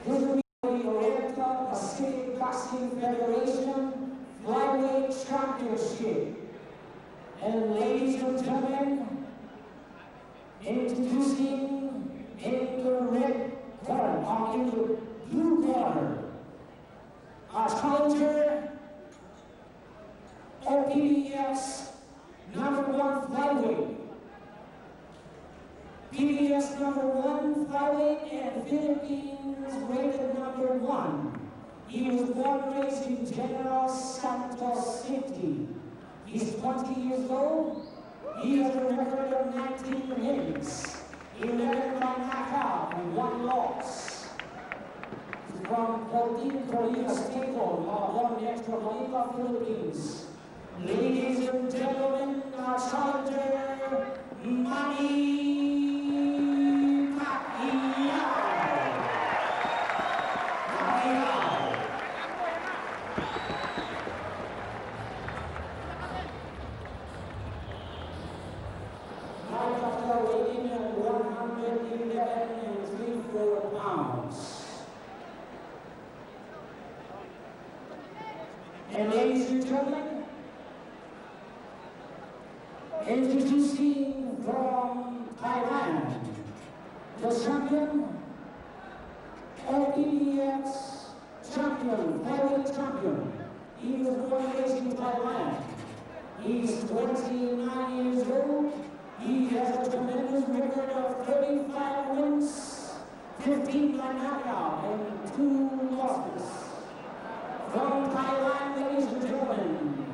This will be the Oriental Pacific Boxing Federation Flyweight Championship. And ladies and gentlemen, introducing in the red corner, or in the blue corner, our challenger, OPBS #1 flyweight. PBS #1 flyweight and Philippines rated #1. He was born and raised in General Santos City. He's 20 years old. He has a record of 19 wins, 11 by knockout, and 1 loss. He's from Korea State, Malabon, Metro Manila, Philippines. Ladies and gentlemen, our challenger, Manny Pacquiao. Weighing at 111 3/4 pounds. And ladies and gentlemen, introducing from Thailand, the champion, OPBS champion, flyweight champion. He was born and raised in Thailand. He's 29 years old. He has a tremendous record of 35 wins, 15 by knockout, and 2 losses. From Thailand, ladies and gentlemen,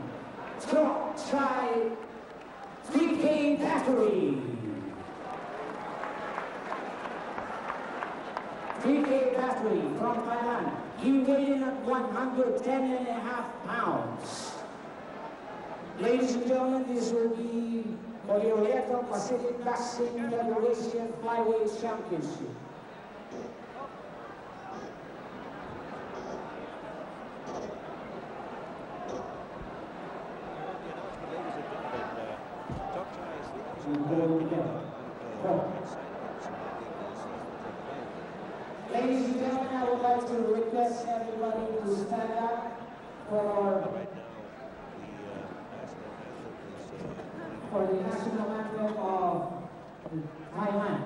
Chokchai 3K Battery. 3K Battery from Thailand. He weighed in at 110.5 pounds. Ladies and gentlemen, this will be for the Oriental Pacific Boxing Federation Flyweight Championship. Ladies and gentlemen, I would like to request everybody to stand up for the national anthem of Thailand.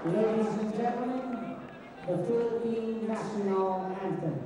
Ladies and gentlemen, the Philippine National Anthem.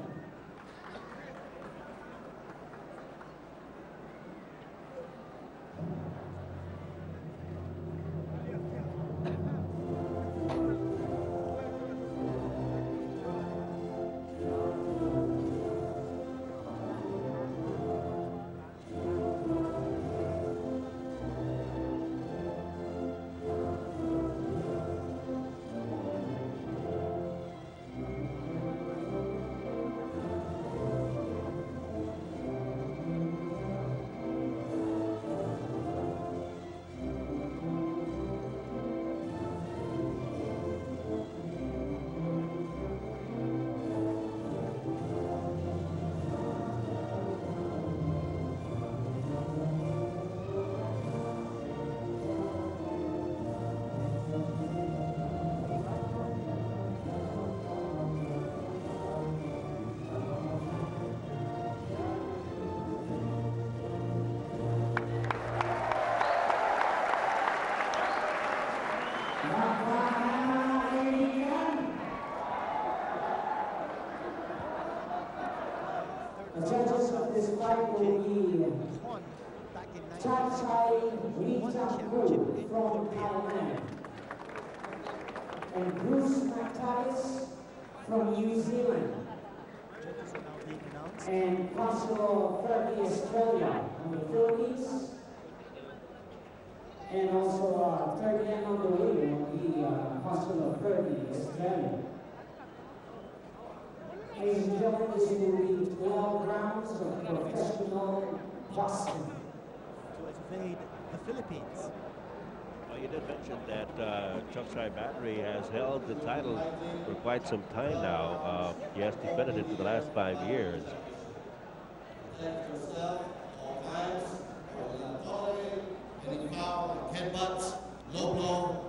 The judges of this fight will be Won back in Chokchai championship from Thailand and Bruce McTavish from New Zealand Judges are now being announced. and Consul 30 Australia from the Philippines. And also third man on the way will be Consul 30 Australia. Ladies and gentlemen, this will be 12 rounds of professional boxing. To evade the Philippines. Well, you did mention that Chokchai Battery has held the title for quite some time now. He has defended it for the last 5 years. Any foul, headbutts, low blow,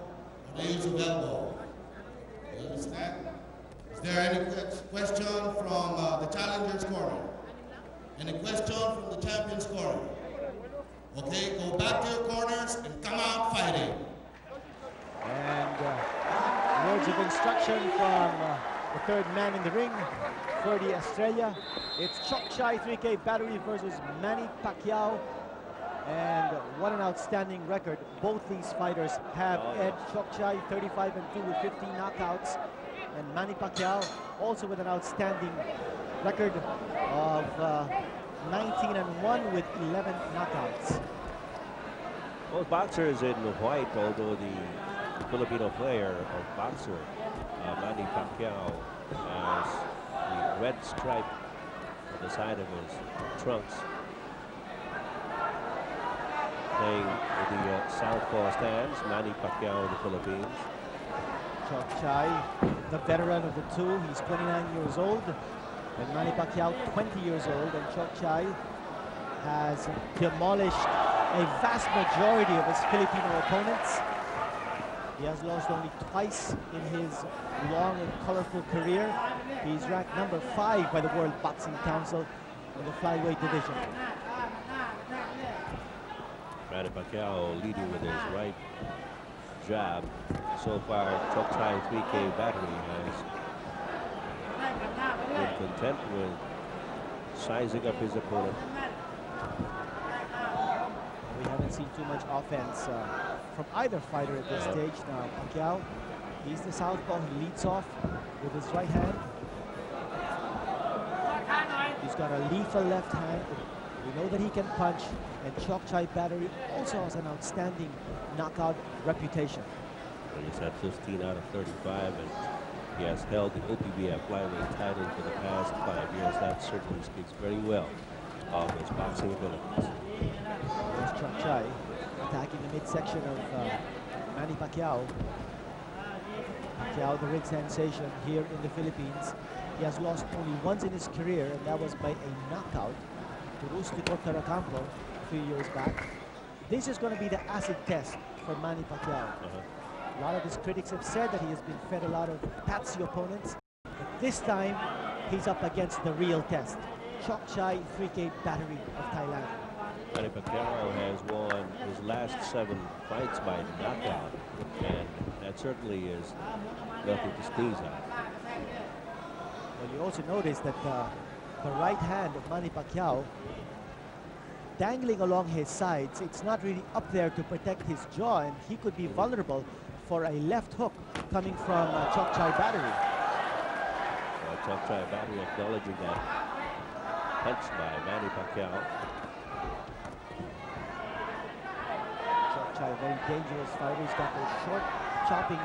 or the use of elbow. You understand? Is there any question from the challenger's corner? Any question from the champion's corner? Okay, go back to your corners and come out fighting. And words of instruction from the third man in the ring, 30 Australia. It's Chokchai 3K Battery versus Manny Pacquiao. And what an outstanding record. Both these fighters have edged Chokchai 35-2 with 15 knockouts. And Manny Pacquiao also with an outstanding record of 19-1 with 11 knockouts. Both boxers in white, although the Filipino player or boxer, Manny Pacquiao, has the red stripe on the side of his trunks. Playing with the southpaw stance, Manny Pacquiao of the Philippines. Chokchai, the veteran of the two, he's 29 years old. And Manny Pacquiao, 20 years old. And Chokchai has demolished a vast majority of his Filipino opponents. He has lost only twice in his long and colorful career. He's ranked number 5 by the World Boxing Council in the Flyweight division. Manny Pacquiao leading with his right jab. So far, Chokchai 3K Battery has been content with sizing up his opponent. We haven't seen too much offense from either fighter at this stage. Now, Pacquiao, he's the southpaw. He leads off with his right hand. He's got a lethal left hand. We know that he can punch, and Chokchai Battery also has an outstanding knockout reputation. He's had 15 out of 35, and he has held the OPBF flyweight title for the past 5 years. That certainly speaks very well of his boxing abilities. There's Chokchai attacking the midsection of Manny Pacquiao. Pacquiao, the ring sensation here in the Philippines. He has lost only once in his career, and that was by a knockout to Rustico Taracampo a few years back. This is going to be the acid test for Manny Pacquiao. A lot of his critics have said that he has been fed a lot of patsy opponents, but this time he's up against the real test. Chokchai 3K Battery of Thailand. Manny Pacquiao has won his last 7 fights by knockout, and that certainly is nothing to sneeze at. Well, you also notice that the right hand of Manny Pacquiao dangling along his sides. It's not really up there to protect his jaw, and he could be vulnerable for a left hook coming from Chokchai Battery. Chokchai Battery acknowledging that punch by Manny Pacquiao. Chokchai, very dangerous fighter. He's got those short, chopping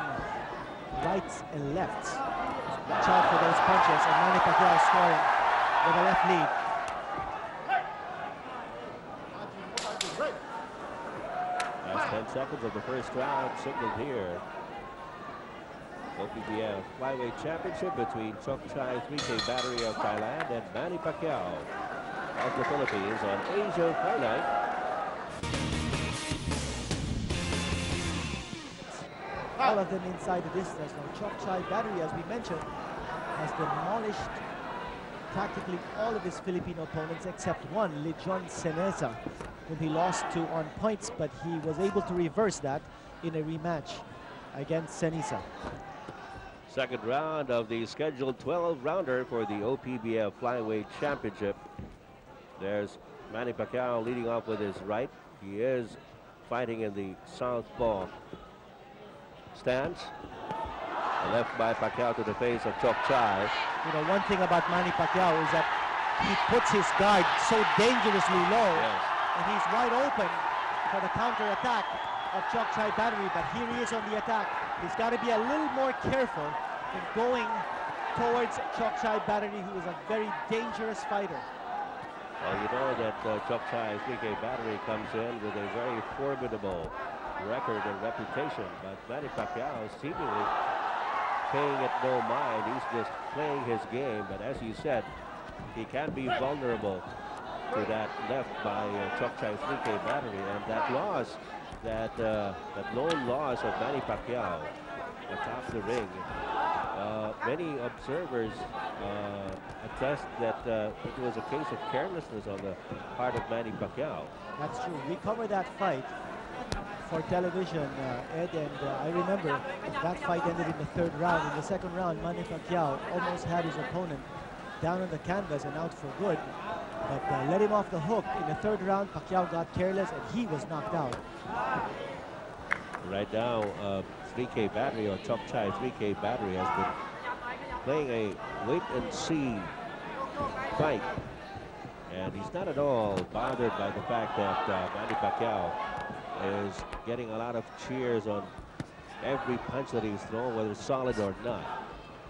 rights and lefts. Watch out for those punches, and Manny Pacquiao scoring with a left lead. Last 10 seconds of the first round signaled here. OPBF Flyweight Championship between Chokchai 3K Battery of Thailand and Manny Pacquiao of the Philippines on Asia Fight Night. All of them inside the distance. Now, Chokchai Battery, as we mentioned, has demolished practically all of his Filipino opponents except one, Lejon Seneza, whom he lost to on points, but he was able to reverse that in a rematch against Seneza. Second round of the scheduled 12-rounder for the OPBF Flyweight Championship. There's Manny Pacquiao leading off with his right. He is fighting in the southpaw stance. Left by Pacquiao to the face of Chokchai. You know, one thing about Manny Pacquiao is that he puts his guard so dangerously low, Yes. and he's wide open for the counter-attack of Chokchai Battery, but here he is on the attack. He's got to be a little more careful in going towards Chokchai Battery, who is a very dangerous fighter. Well, you know that Chokchai 3K Battery comes in with a very formidable record and reputation, but Manny Pacquiao seemingly paying it no mind. He's just playing his game, but as you said, he can be vulnerable to that left by Chokchai 3K Battery, and that loss, that lone loss of Manny Pacquiao atop the ring. Many observers attest that it was a case of carelessness on the part of Manny Pacquiao. That's true. We covered that fight for television, Ed, and I remember that fight ended in the third round. In the second round, Manny Pacquiao almost had his opponent down on the canvas and out for good, but let him off the hook. In the third round, Pacquiao got careless and he was knocked out. Right now, 3K Battery, or Chokchai 3K Battery, has been playing a wait-and-see fight, and he's not at all bothered by the fact that Manny Pacquiao is getting a lot of cheers on every punch that he's thrown, whether it's solid or not.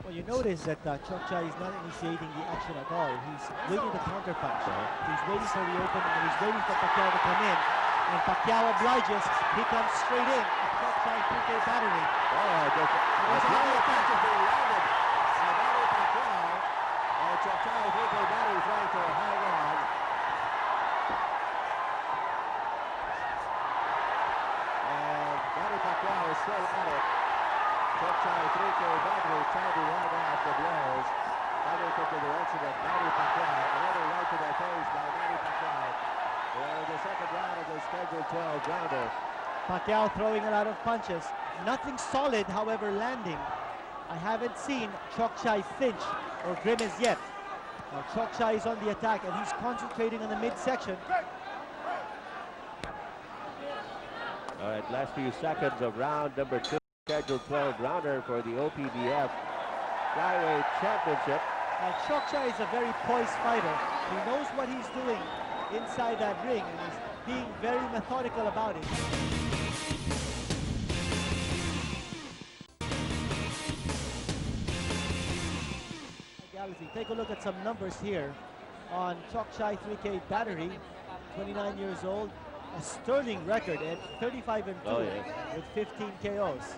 Well, you notice that Chokchai is not initiating the action at all. He's waiting to counter punch. He's waiting for the opening, and he's waiting for Pacquiao to come in. And Pacquiao obliges. He comes straight in. Chokchai 3K Battery. Chokchai 3K Battery trying to hang on. And Manny Pacquiao is still at it. Chokchai 3K Battery trying to ride out the blows. Coming from the direction of Manny Pacquiao. Another right to the face by Manny Pacquiao. In the second round of the scheduled 12-rounder. Pacquiao throwing a lot of punches. Nothing solid, however, landing. I haven't seen Chokchai flinch or grimace yet. Now Chokchai is on the attack and he's concentrating on the midsection. All right, last few seconds of round number 2. Scheduled 12-rounder for the OPBF Flyweight Championship. Chokchai is a very poised fighter. He knows what he's doing inside that ring and he's being very methodical about it. Take a look at some numbers here on Chokchai 3K Battery, 29 years old, a sterling record at 35-2 with 15 KOs.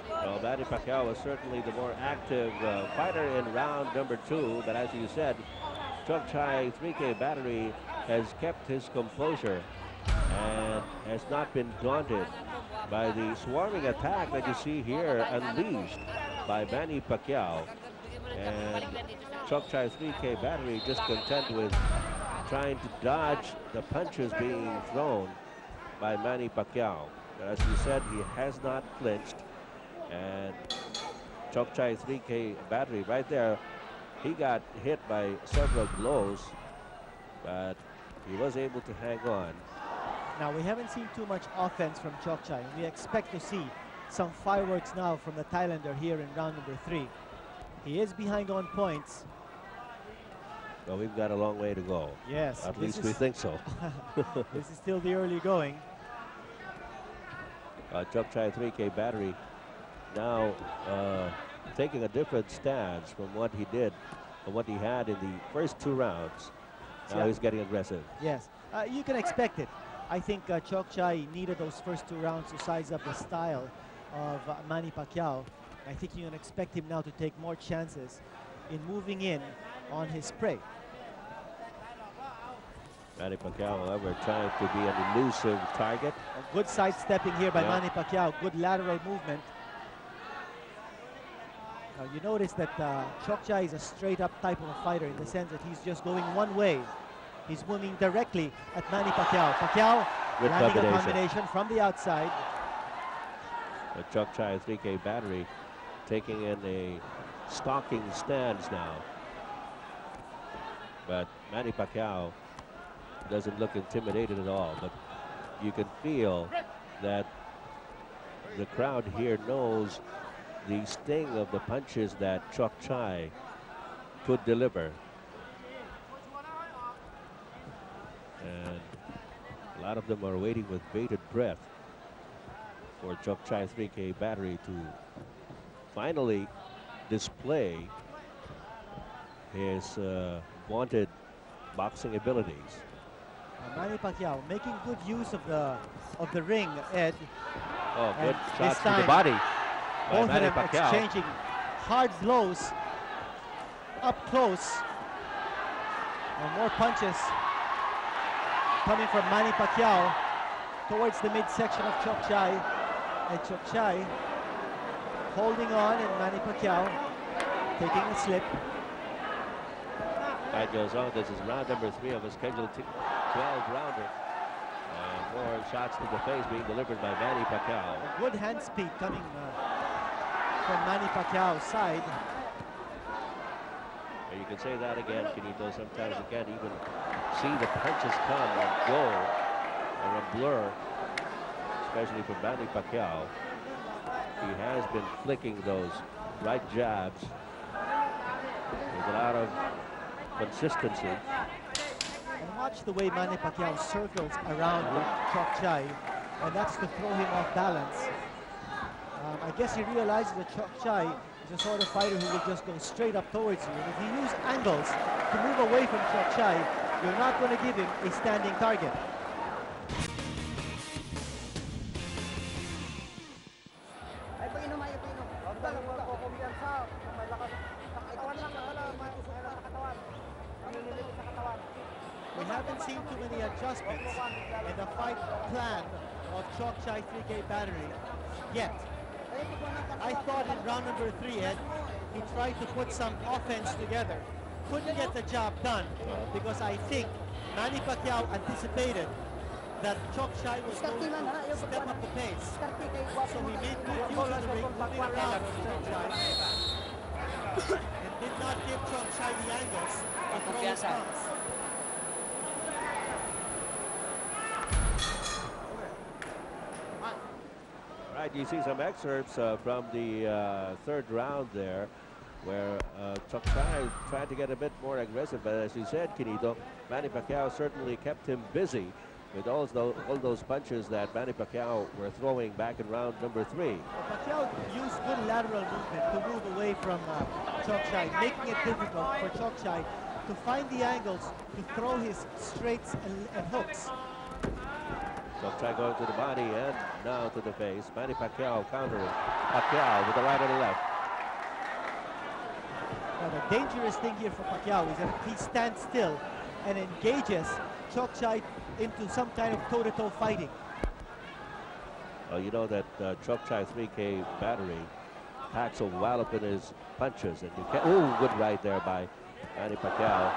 Well, Manny Pacquiao was certainly the more active fighter in round number 2, but as you said, Chokchai 3K Battery has kept his composure and has not been daunted by the swarming attack that you see here unleashed by Manny Pacquiao. And Chokchai 3K Battery just content with trying to dodge the punches being thrown by Manny Pacquiao. But as you said, he has not flinched. And Chokchai 3K Battery right there, he got hit by several blows, but he was able to hang on. Now, we haven't seen too much offense from Chokchai. We expect to see some fireworks now from the Thailander here in round number 3. He is behind on points. Well, we've got a long way to go. Yes. At least we think so. This is still the early going. Chokchai 3K Battery now taking a different stance from what he did and what he had in the first 2 rounds. Now he's getting aggressive. Yes, you can expect it. I think Chokchai needed those first 2 rounds to size up the style of Manny Pacquiao. I think you can expect him now to take more chances in moving in on his prey. Manny Pacquiao, however, trying to be an elusive target. A good sidestepping here by Manny Pacquiao. Good lateral movement. Now you notice that Chokchai is a straight-up type of a fighter in the sense that he's just going one way. He's moving directly at Manny Pacquiao. Pacquiao landing a combination from the outside. The Chokchai 3K Battery taking in a stalking stance now. But Manny Pacquiao doesn't look intimidated at all, but you can feel that the crowd here knows the sting of the punches that Chokchai could deliver. And a lot of them are waiting with bated breath for Chokchai 3K Battery to finally display his vaunted boxing abilities. Manny Pacquiao making good use of the ring, Ed. Oh, good And shots this to the time, body by both Manny of them Pacquiao. exchanging hard blows up close. And more punches coming from Manny Pacquiao towards the midsection of Chokchai. And Chokchai holding on, and Manny Pacquiao taking a slip. Fight goes on. This is round number 3 of a scheduled 12-rounder. And more shots to the face being delivered by Manny Pacquiao. A good hand speed coming from Manny Pacquiao's side. And you can say that again, Quinito. Sometimes you can't even see the punches come and go or a blur, especially from Manny Pacquiao. He has been flicking those right jabs with a lot of consistency. And watch the way Manny Pacquiao circles around Chokchai, and that's to throw him off balance. I guess he realizes that Chokchai is the sort of fighter who will just go straight up towards you. And if you use angles to move away from Chokchai, you're not going to give him a standing target. We haven't seen too many adjustments in the fight plan of Chokchai 3K Battery yet. I thought in round number 3, Ed, he tried to put some offense together. Couldn't get the job done because I think Manny Pacquiao anticipated that Chokchai was going to step up the pace. So he made good use of the ring, moving around Chokchai, and did not give Chokchai the angles to throw his thumbs. Right, you see some excerpts from the third round there, where Chokchai tried to get a bit more aggressive, but as you said, Quinito, Manny Pacquiao certainly kept him busy with all those punches that Manny Pacquiao were throwing back in round number 3. Pacquiao used good lateral movement to move away from Chokchai, making it difficult for Chokchai to find the angles to throw his straights and hooks. Chokchai going to the body and now to the face. Manny Pacquiao countering. Pacquiao with the right and the left. Now the dangerous thing here for Pacquiao is that he stands still and engages Chokchai into some kind of toe-to-toe fighting. Well, you know that Chokchai 3K Battery packs a wallop in his punches, and you can't. Oh, good right there by Manny Pacquiao.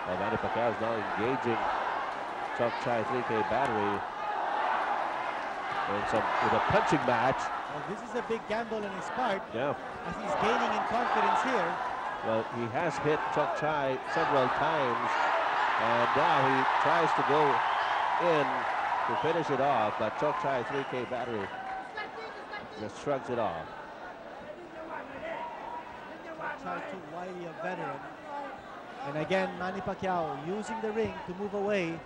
Well, Manny Pacquiao is now engaging Chokchai 3K Battery with a punching match. Well, this is a big gamble on his part. Yeah. As he's gaining in confidence here. Well, he has hit Chokchai several times, and now he tries to go in to finish it off, but Chokchai 3K Battery just shrugs it off. Chokchai too wily a veteran. And again, Manny Pacquiao using the ring to move away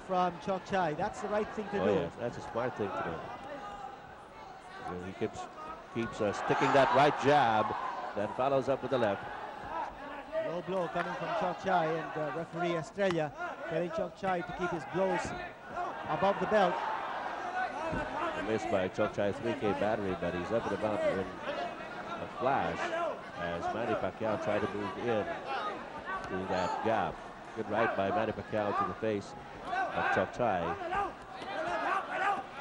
from Chokchai. That's the right thing to do. Yes, that's a smart thing to do. And he keeps sticking that right jab, then follows up with the left. Low blow coming from Chokchai, and referee Estrella telling Chokchai to keep his blows above the belt. A miss by Chokchai 3K Battery, but he's up and about in a flash as Manny Pacquiao tried to move in to that gap. Good right by Manny Pacquiao to the face of Chokchai.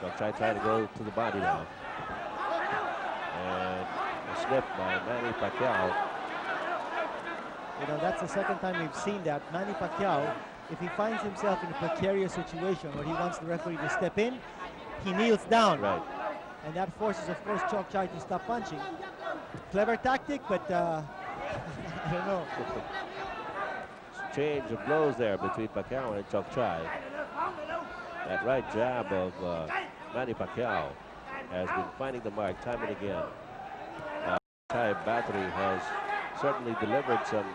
Chokchai trying to go to the body now. And a slip by Manny Pacquiao. You know, that's the second time we've seen that. Manny Pacquiao, if he finds himself in a precarious situation where he wants the referee to step in, he kneels down. Right. And that forces, of course, Chokchai to stop punching. Clever tactic, but I don't know. Change of blows there between Pacquiao and Chokchai. That right jab of Manny Pacquiao has been finding the mark time and again. Thai battery has certainly delivered some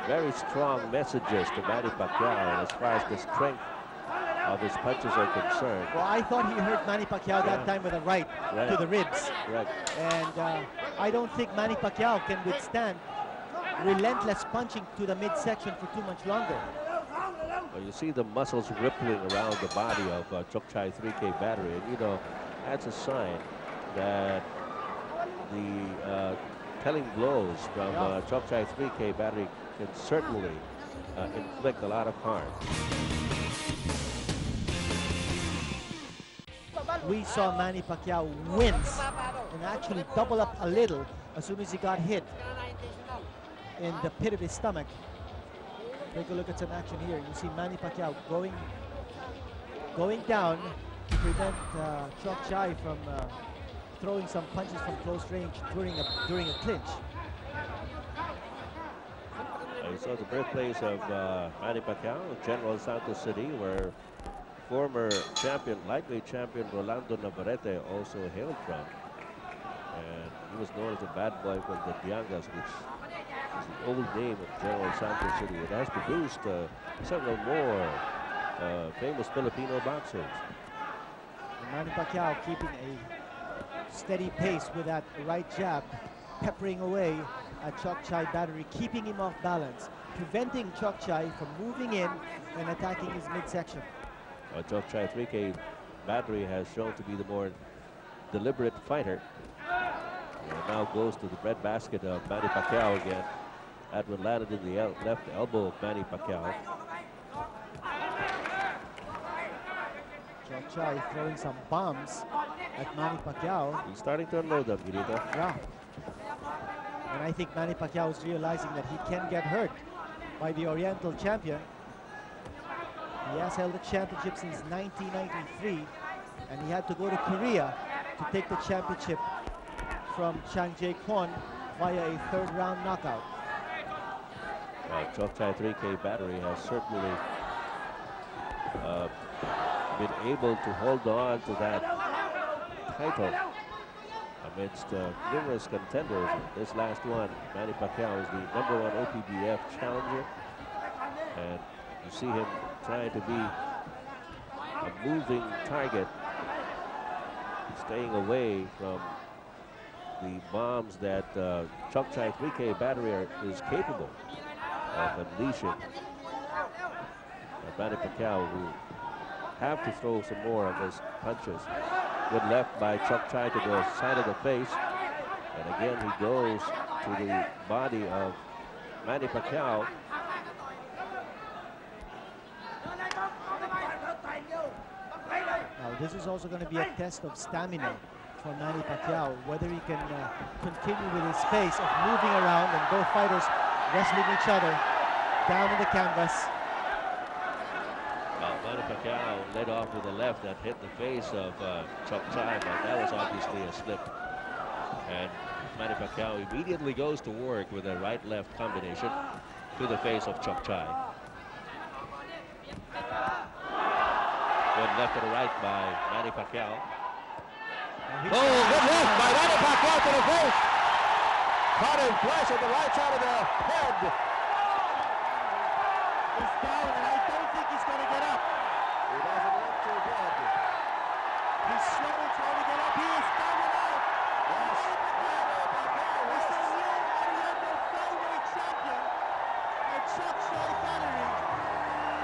very strong messages to Manny Pacquiao as far as the strength of his punches are concerned. Well, I thought he hurt Manny Pacquiao that time with a right to the ribs. Correct. And I don't think Manny Pacquiao can withstand relentless punching to the midsection for too much longer. Well, you see the muscles rippling around the body of Chokchai 3K battery, and you know that's a sign that the telling blows from Chokchai 3K battery can certainly inflict a lot of harm. We saw Manny Pacquiao wince and actually double up a little as soon as he got hit in the pit of his stomach. Take a look at some action here. You see Manny Pacquiao going down to prevent Chokchai from throwing some punches from close range during a clinch. You saw the birthplace of Manny Pacquiao, General Santos City, where former champion, lightweight champion Rolando Navarrete also hailed from. And he was known as a bad boy from the Tiangas, which is the old name of General Santos City. It has produced several more famous Filipino boxers. And Manny Pacquiao keeping a steady pace with that right jab, peppering away at Chokchai battery, keeping him off balance, preventing Chokchai from moving in and attacking his midsection. Chokchai 3K battery has shown to be the more deliberate fighter. And now goes to the breadbasket of Manny Pacquiao again. That one landed in the left elbow of Manny Pacquiao. Chokchai throwing some bombs at Manny Pacquiao. He's starting to unload them, Guirito. Yeah. And I think Manny Pacquiao is realizing that he can get hurt by the Oriental champion. He has held the championship since 1993, and he had to go to Korea to take the championship from Chang Jae-kwon via a third-round knockout. Chokchai 3K battery has certainly been able to hold on to that title amidst numerous contenders. This last one, Manny Pacquiao, is the #1 OPBF challenger, and you see him trying to be a moving target, staying away from the bombs that Chokchai 3K battery is capable of unleashing. Manny Pacquiao will have to throw some more of his punches. Good left by Chokchai to the side of the face, and again he goes to the body of Manny Pacquiao. Now this is also going to be a test of stamina for Manny Pacquiao, whether he can continue with his pace of moving around and both fighters wrestling each other down in the canvas. Well, Manny Pacquiao led off with a left that hit the face of Chokchai, but that was obviously a slip. And Manny Pacquiao immediately goes to work with a right-left combination to the face of Chokchai. Good left to the right by Manny Pacquiao. Oh, good left by Manny Pacquiao to the face. Caught him flush at the right side of the head. He's down, and I don't think he's going to get up. He doesn't look too good. He's slowly trying to get up. He is down and out. Yes. He's the new Oriental Flyweight champion at Chokchai battery.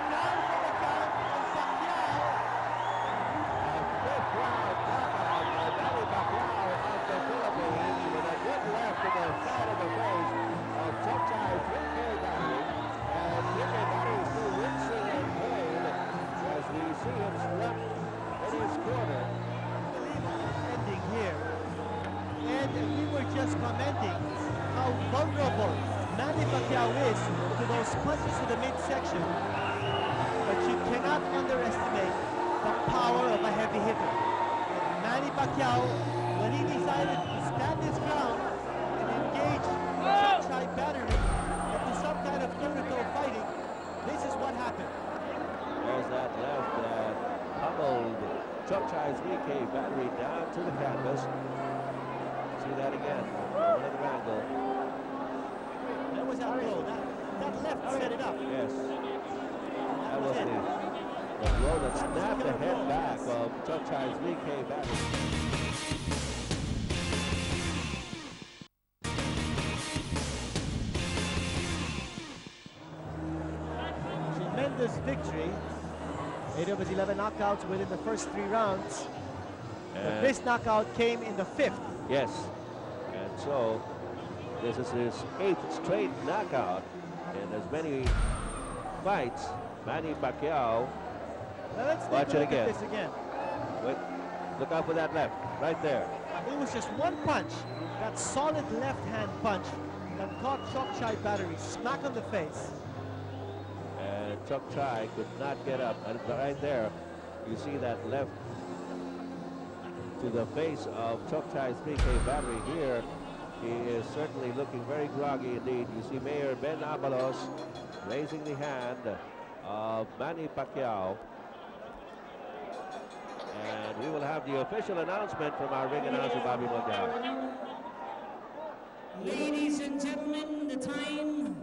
Down for the count on Pacquiao. A fifth round knockout by Manny Pacquiao of the Philippines with a good left to the side of the face of Chokchai 3K battery. And 3K battery is still wincing in pain as we see him slumped in his corner. Ending here. And we were just commenting how vulnerable Manny Pacquiao is to those punches to the midsection. But you cannot underestimate the power of a heavy hitter. And Manny Pacquiao, when he decided to stand his ground and engage Chokchai battery, Chokchai 3K battery down to the canvas. See that again. Another angle. That was that blow. That left set it up. Yes. That was the blow that snapped the head back of Chokchai 3K battery. Tremendous victory. 8 of his 11 knockouts within the first 3 rounds. But this knockout came in the 5th. Yes. And so this is his 8th straight knockout in as many fights. Manny Pacquiao. Now let's Watch it again. this again. Wait, look out for that left, right there. It was just one punch, that solid left hand punch that caught Chokchai battery smack on the face. And Chokchai could not get up. And right there, you see that left to the face of Chokchai 3K battery here. He is certainly looking very groggy indeed. You see Mayor Ben Abalos raising the hand of Manny Pacquiao. And we will have the official announcement from our ring announcer, Bobby Mondial. Ladies and gentlemen, the time,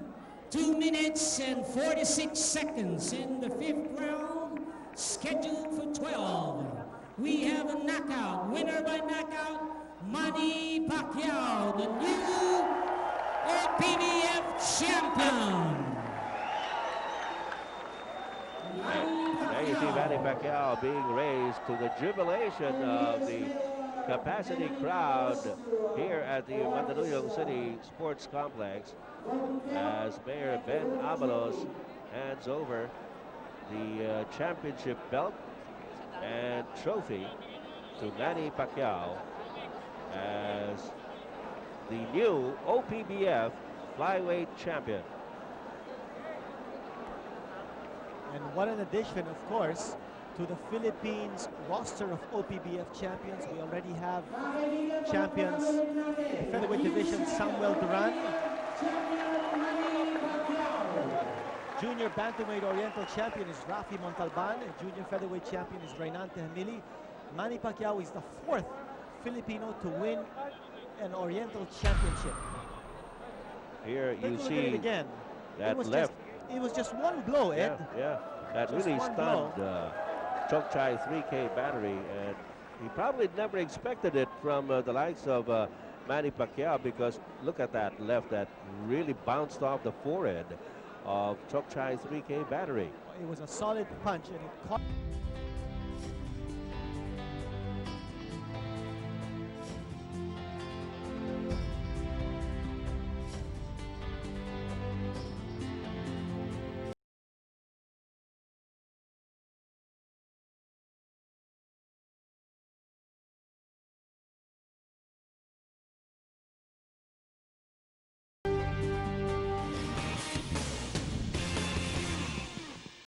2 minutes and 46 seconds in the 5th round, scheduled for 12. We have a knockout, winner by knockout, Manny Pacquiao, the new OPBF champion. There you see Manny Pacquiao being raised to the jubilation of the capacity crowd here at the Mandaluyong City Sports Complex as Mayor Ben Abalos hands over the championship belt and trophy to Manny Pacquiao as the new OPBF Flyweight champion. And what an addition, of course, to the Philippines roster of OPBF champions. We already have champions in the featherweight division, Samuel Duran. Junior bantamweight oriental champion is Rafi Montalban. And junior featherweight champion is Reynante Hamili. Manny Pacquiao is the 4th Filipino to win an oriental championship. Here you Take a look at see it again. that left. It was just one blow, Ed. Yeah, that Just really one stunned Chokchai 3K battery, and he probably never expected it from the likes of Manny Pacquiao, because look at that left that really bounced off the forehead of Chokchai 3K battery. It was a solid punch, and it caught.